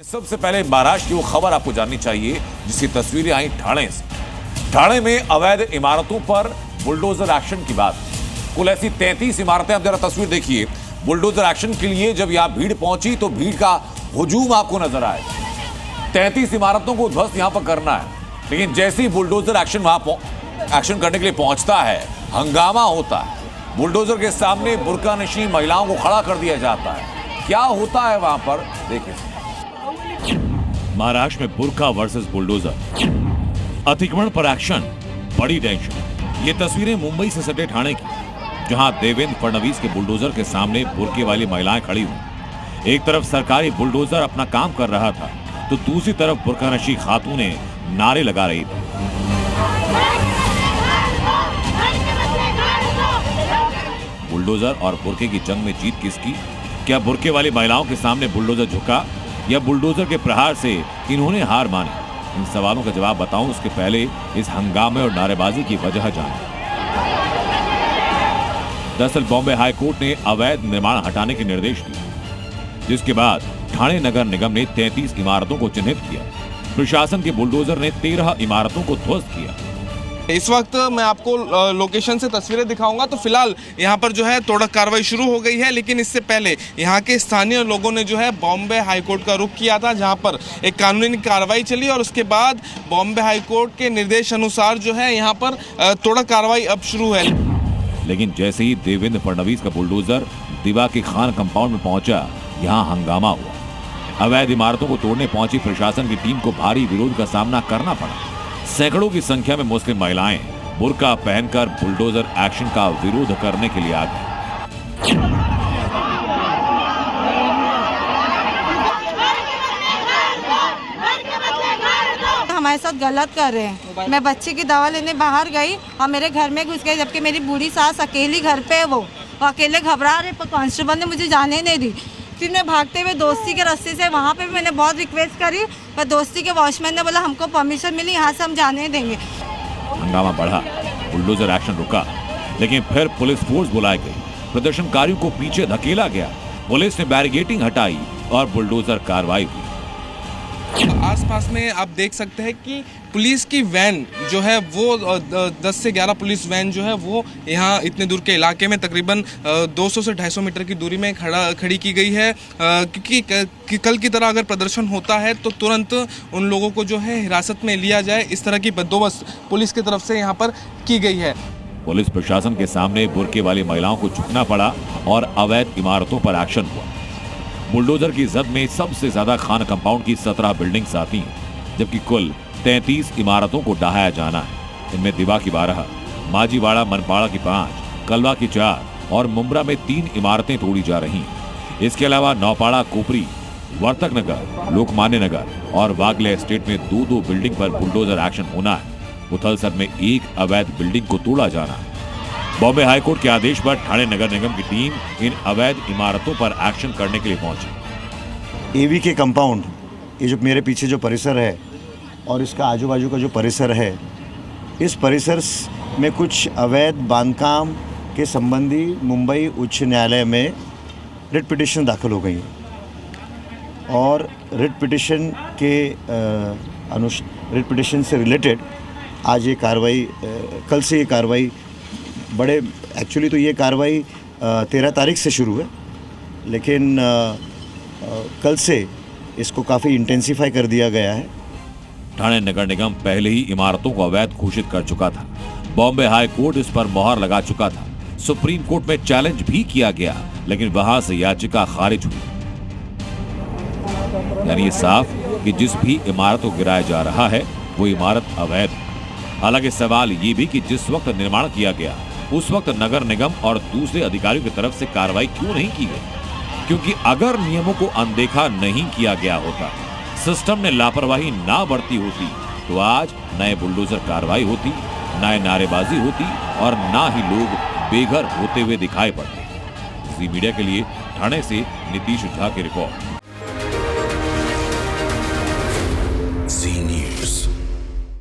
सबसे पहले महाराष्ट्र की वो खबर आपको जाननी चाहिए जिसकी तस्वीरें आई ठाणे से। ठाणे में अवैध इमारतों पर बुलडोजर एक्शन की बात। कुल ऐसी 33 इमारतें, आप जरा तस्वीर देखिए। बुलडोजर एक्शन के लिए जब यहां भीड़ पहुंची तो भीड़ का हुजूम आपको नजर आएगा। 33 इमारतों को ध्वस्त यहां पर करना है, लेकिन जैसे ही बुलडोजर एक्शन वहां एक्शन करने के लिए पहुंचता है, हंगामा होता है। बुलडोजर के सामने बुर्कानशी महिलाओं को खड़ा कर दिया जाता है। क्या होता है वहां पर, देखिए। महाराष्ट्र में बुर्का वर्सेस बुलडोजर, अतिक्रमण पर एक्शन, बड़ी टेंशन। ये तस्वीरें मुंबई से सटे ठाणे की, जहां देवेंद्र फडणवीस के बुलडोजर के सामने बुर्के वाली महिलाएं खड़ी हुई। एक तरफ सरकारी बुलडोजर अपना काम कर रहा था, तो दूसरी तरफ बुर्कानशी खातूनें नारे लगा रही थी। बुलडोजर और बुर्के की जंग में जीत किसकी? क्या बुर्के वाली महिलाओं के सामने बुलडोजर झुका, या बुलडोजर के प्रहार से इन्होंने हार मानी? इन सवालों का जवाब बताऊं उसके पहले इस हंगामे और नारेबाजी की वजह जानें। दरअसल बॉम्बे हाई कोर्ट ने अवैध निर्माण हटाने के निर्देश दिए, जिसके बाद ठाणे नगर निगम ने 33 इमारतों को चिन्हित किया। प्रशासन के बुलडोजर ने 13 इमारतों को ध्वस्त किया। इस वक्त मैं आपको लोकेशन से तस्वीरें दिखाऊंगा। तो फिलहाल यहाँ पर जो है तोड़क कार्रवाई शुरू हो गई है, लेकिन इससे पहले यहाँ के स्थानीय लोगों ने जो है बॉम्बे हाईकोर्ट का रुख किया था, जहाँ पर एक कानूनी कार्रवाई चली और उसके बाद बॉम्बे हाईकोर्ट के निर्देश अनुसार जो है यहाँ पर तोड़क कार्रवाई अब शुरू है। लेकिन जैसे ही देवेंद्र फडणवीस का बुलडोजर दिवा के खान कंपाउंड में पहुंचा, यहाँ हंगामा हुआ। अवैध इमारतों को तोड़ने पहुंची प्रशासन की टीम को भारी विरोध का सामना करना पड़ा। सैकड़ों की संख्या में मुस्लिम महिलाएं बुर्का पहनकर बुलडोजर एक्शन का विरोध करने के लिए आ गई। हमारे साथ गलत कर रहे हैं। मैं बच्चे की दवा लेने बाहर गई और मेरे घर में घुस गए, जबकि मेरी बूढ़ी सास अकेली घर पे है। वो अकेले घबरा रहे, पर कांस्टेबल ने मुझे जाने नहीं दी। फिर मैं भागते हुए दोस्ती के रास्ते से वहाँ पे भी मैंने बहुत रिक्वेस्ट करी, पर दोस्ती के वॉचमैन ने बोला हमको परमिशन मिली, यहाँ से हम जाने देंगे। हंगामा बढ़ा, बुलडोजर एक्शन रुका, लेकिन फिर पुलिस फोर्स बुलाई गई। प्रदर्शनकारियों को पीछे धकेला गया, पुलिस ने बैरिकेडिंग हटाई और बुलडोजर कार्रवाई हुई। आसपास में आप देख सकते हैं कि पुलिस की वैन जो है वो 10 से 11 पुलिस वैन जो है वो यहाँ इतने दूर के इलाके में तकरीबन 200 से 250 मीटर की दूरी में खड़ी की गई है, क्योंकि कल की तरह अगर प्रदर्शन होता है तो तुरंत उन लोगों को जो है हिरासत में लिया जाए, इस तरह की बंदोबस्त पुलिस की तरफ से यहाँ पर की गई है। पुलिस प्रशासन के सामने बुर्के वाली महिलाओं को झुकना पड़ा और अवैध इमारतों पर एक्शन हुआ। बुलडोजर की जद में सबसे ज्यादा खान कंपाउंड की 17 बिल्डिंग्स आती हैं, जबकि कुल 33 इमारतों को ढहाया जाना है। इनमें दिवा की 12, माजीवाड़ा मनपाड़ा की 5, कलवा की 4 और मुंब्रा में 3 इमारतें तोड़ी जा रही हैं। इसके अलावा नौपाड़ा, कोपरी, वर्तक नगर, लोकमान्य नगर और वागले एस्टेट में 2-2 बिल्डिंग पर बुलडोजर एक्शन होना है। उथलसर में 1 अवैध बिल्डिंग को तोड़ा जाना है। बॉम्बे हाईकोर्ट के आदेश पर ठाणे नगर निगम की टीम इन अवैध इमारतों पर एक्शन करने के लिए पहुंची। एवी के कंपाउंड, ये जो मेरे पीछे जो परिसर है और इसका आजू बाजू का जो परिसर है, इस परिसर में कुछ अवैध बांधकाम के संबंधी मुंबई उच्च न्यायालय में रिट पिटिशन दाखिल हो गई है और रिट पिटिशन से रिलेटेड आज ये कार्रवाई, कल से ये कार्रवाई एक्चुअली तो ये कार्रवाई 13 तारीख से शुरू है, लेकिन कल से इसको काफ़ी इंटेंसिफाई कर दिया गया है। ठाणे नगर निगम पहले ही इमारतों को अवैध घोषित कर चुका था। बॉम्बे हाई कोर्ट इस पर मोहर लगा चुका था। सुप्रीम कोर्ट में चैलेंज भी किया गया, लेकिन वहां से याचिका खारिज हुई। यानी ये साफ कि जिस भी इमारत को गिराया जा रहा है वो इमारत अवैध है। हालांकि सवाल ये भी कि जिस वक्त निर्माण किया गया उस वक्त नगर निगम और दूसरे अधिकारियों की तरफ से कार्रवाई क्यों नहीं की गई? क्योंकि अगर नियमों को अनदेखा नहीं किया गया होता, सिस्टम ने लापरवाही ना बरती होती, तो आज नए बुलडोजर कार्रवाई होती, नए नारेबाजी होती और ना ही लोग बेघर होते हुए दिखाई पड़ते। जी मीडिया के लिए ठाणे से नीतीश झा की रिपोर्ट।